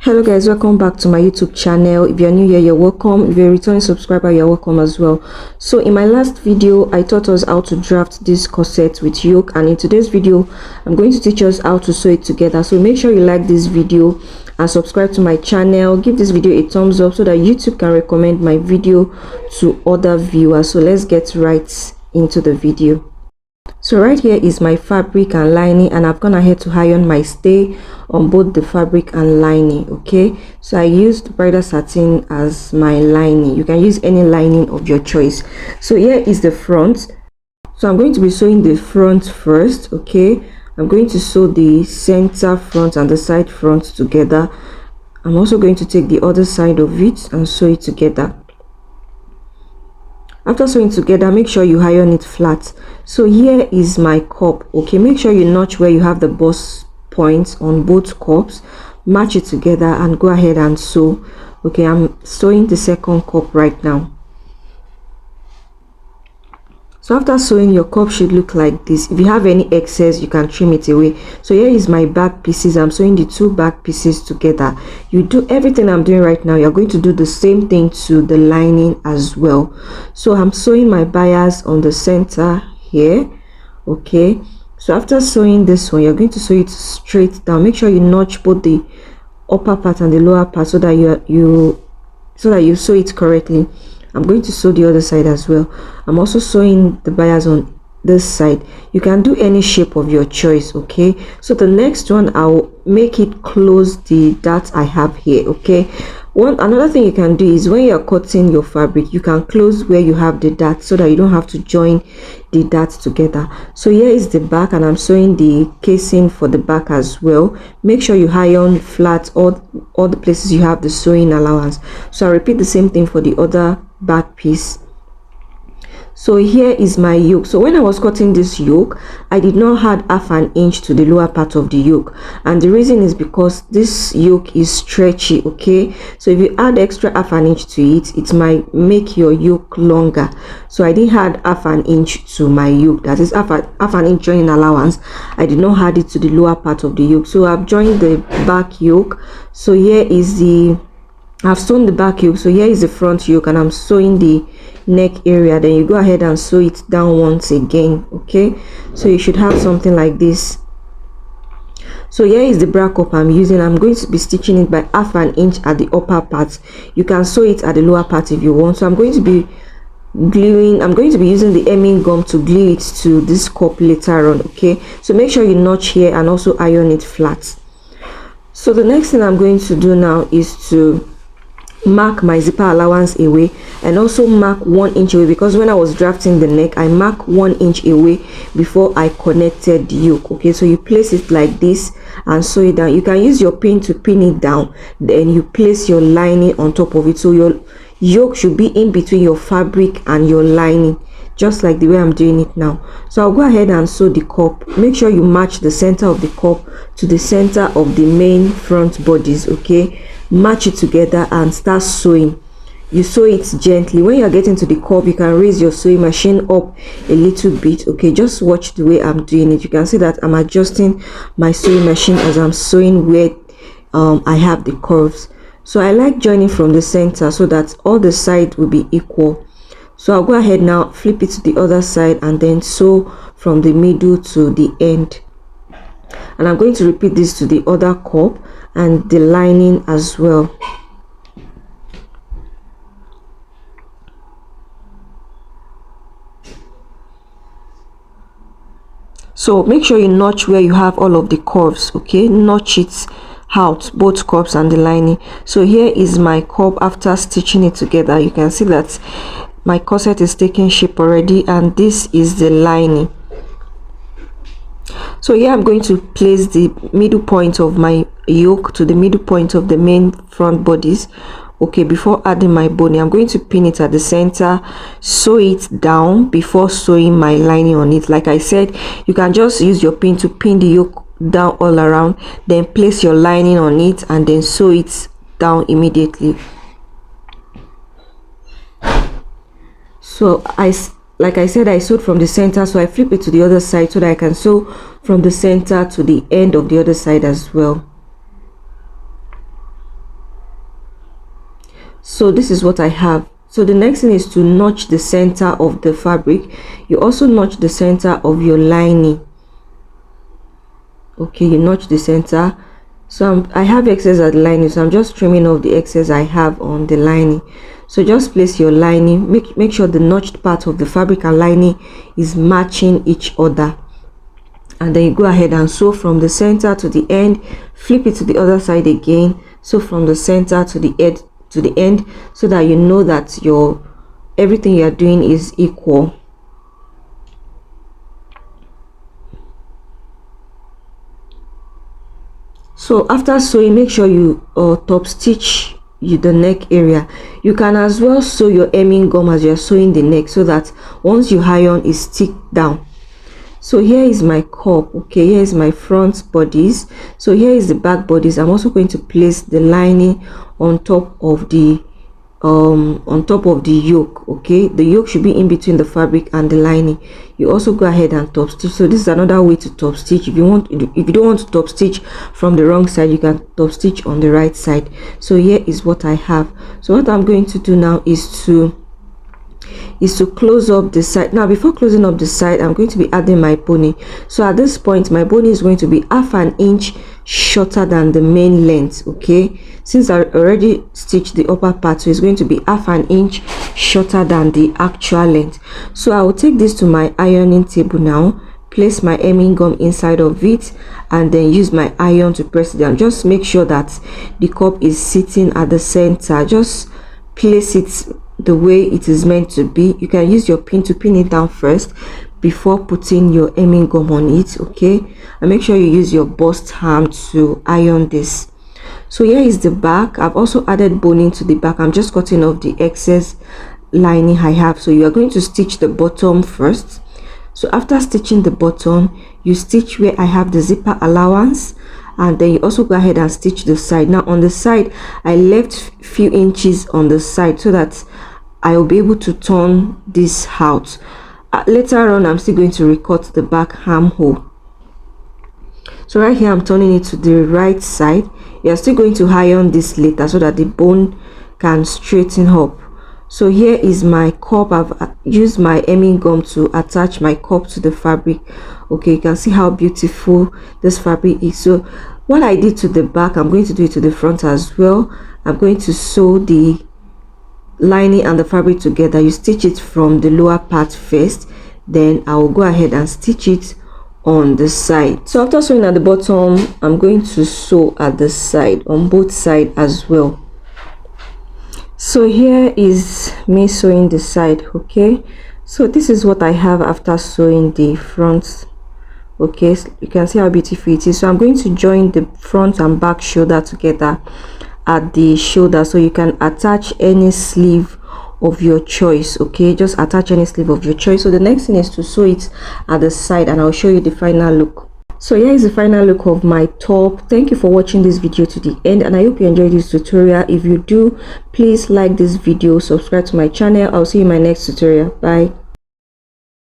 Hello guys, welcome back to my YouTube channel. If you're new here, you're welcome. If you're a returning subscriber, you're welcome as well. So in my last video, I taught us how to draft this corset with yoke, and in today's video I'm going to teach us how to sew it together. So make sure you like this video and subscribe to my channel. Give this video a thumbs up so that YouTube can recommend my video to other viewers. So let's get right into the video. So right here is my fabric and lining, and I've gone ahead to iron my stay on both the fabric and lining. Okay, so I used bridal satin as my lining. You can use any lining of your choice. So here is the front. So I'm going to be sewing the front first. Okay, I'm going to sew the center front and the side front together. I'm also going to take the other side of it and sew it together. After sewing together, make sure you iron it flat. So here is my cup. Okay, make sure you notch where you have the bust points on both cups, match it together and go ahead and sew. Okay, I'm sewing the second cup right now. So after sewing, your cup should look like this. If you have any excess, you can trim it away. So here is my back pieces. I'm sewing the two back pieces together. You do everything I'm doing right now, you're going to do the same thing to the lining as well. So I'm sewing my bias on the center here. Okay, so after sewing this one, you're going to sew it straight down. Make sure you notch both the upper part and the lower part so that you sew it correctly. I'm going to sew the other side as well. I'm also sewing the bias on this side. You can do any shape of your choice. Okay, so the next one, I'll make it close the dart I have here. Okay, another thing you can do is when you're cutting your fabric, you can close where you have the dart so that you don't have to join the darts together. So here is the back, and I'm sewing the casing for the back as well. Make sure you iron flat all the places you have the sewing allowance. So I repeat the same thing for the other back piece. So here is my yoke. So when I was cutting this yoke, I did not add half an inch to the lower part of the yoke, and the reason is because this yoke is stretchy. Okay, so if you add extra half an inch to it, it might make your yoke longer. So I didn't add half an inch to my yoke, that is half an inch joining allowance. I did not add it to the lower part of the yoke. So I've joined the back yoke. So here is I've sewn the back yoke. So here is the front yoke, and I'm sewing the neck area. Then you go ahead and sew it down once again. Okay, so you should have something like this. So here is the bra cup I'm using. I'm going to be stitching it by half an inch at the upper part. You can sew it at the lower part if you want. So I'm going to be using the hemming gum to glue it to this cup later on. Okay, so make sure you notch here and also iron it flat. So the next thing I'm going to do now is to mark my zipper allowance away, and also mark 1 inch away, because when I was drafting the neck, I marked 1 inch away before I connected the yoke. Okay, so you place it like this and sew it down. You can use your pin to pin it down, then you place your lining on top of it. So your yoke should be in between your fabric and your lining, just like the way I'm doing it now. So I'll go ahead and sew the cup. Make sure you match the center of the cup to the center of the main front bodies. Okay, match it together and start sewing. You sew it gently. When you're getting to the cup, you can raise your sewing machine up a little bit. Okay, just watch the way I'm doing it. You can see that I'm adjusting my sewing machine as I'm sewing where I have the curves. So I like joining from the center so that all the sides will be equal. So I'll go ahead now, flip it to the other side, and then sew from the middle to the end. And I'm going to repeat this to the other cup and the lining as well. So make sure you notch where you have all of the curves. Okay, notch it out, both cups and the lining. So here is my cup after stitching it together. You can see that my corset is taking shape already, and this is the lining. So here I'm going to place the middle point of my yoke to the middle point of the main front bodies. Okay, before adding my boning, I'm going to pin it at the center, sew it down before sewing my lining on it. Like I said, you can just use your pin to pin the yoke down all around, then place your lining on it and then sew it down immediately. So like I said, I sewed from the center, so I flip it to the other side so that I can sew from the center to the end of the other side as well. So this is what I have. So the next thing is to notch the center of the fabric. You also notch the center of your lining. Okay, you notch the center. So I have excess at the lining, so I'm just trimming off the excess I have on the lining. So just place your lining, make sure the notched part of the fabric and lining is matching each other, and then you go ahead and sew from the center to the end, flip it to the other side again, sew from the center to the end, so that you know that everything you are doing is equal. So after sewing, make sure you top stitch the neck area. You can as well sew your hemming gum as you're sewing the neck, so that once you iron, it stick down. So here is my cup. Okay, here is my front bodies. So here is the back bodies. I'm also going to place the lining on top of the yoke. Okay, the yoke should be in between the fabric and the lining. You also go ahead and top stitch. So this is another way to top stitch. If you don't want to top stitch from the wrong side, you can top stitch on the right side. So here is what I have. So what I'm going to do now is to close up the side. Now before closing up the side, I'm going to be adding my pony. So at this point, my pony is going to be half an inch shorter than the main length. Okay, since I already stitched the upper part, so it's going to be half an inch shorter than the actual length. So I will take this to my ironing table now, place my hemming gum inside of it, and then use my iron to press it down. Just make sure that the cup is sitting at the center. Just place it the way it is meant to be. You can use your pin to pin it down first before putting your hemming gum on it. Okay, and make sure you use your bust arm to iron this. So here is the back. I've also added boning to the back. I'm just cutting off the excess lining I have. So you are going to stitch the bottom first. So after stitching the bottom, you stitch where I have the zipper allowance, and then you also go ahead and stitch the side. Now on the side, I left few inches on the side so that I will be able to turn this out. Later on, I'm still going to recut the back armhole. So right here, I'm turning it to the right side. You're still going to iron this later so that the bone can straighten up. So here is my cup. I've used my hemming gum to attach my cup to the fabric. Okay, you can see how beautiful this fabric is. So what I did to the back, I'm going to do it to the front as well. I'm going to sew the lining and the fabric together. You stitch it from the lower part first, then I will go ahead and stitch it on the side. So after sewing at the bottom, I'm going to sew at the side, on both sides as well. So here is me sewing the side. Okay, so this is what I have after sewing the front. Okay, so you can see how beautiful it is. So I'm going to join the front and back shoulder together at the shoulder, so you can attach any sleeve of your choice. Okay, just attach any sleeve of your choice. So the next thing is to sew it at the side, and I'll show you the final look. So here is the final look of my top. Thank you for watching this video to the end, and I hope you enjoyed this tutorial. If you do, please like this video, subscribe to my channel. I'll see you in my next tutorial. Bye.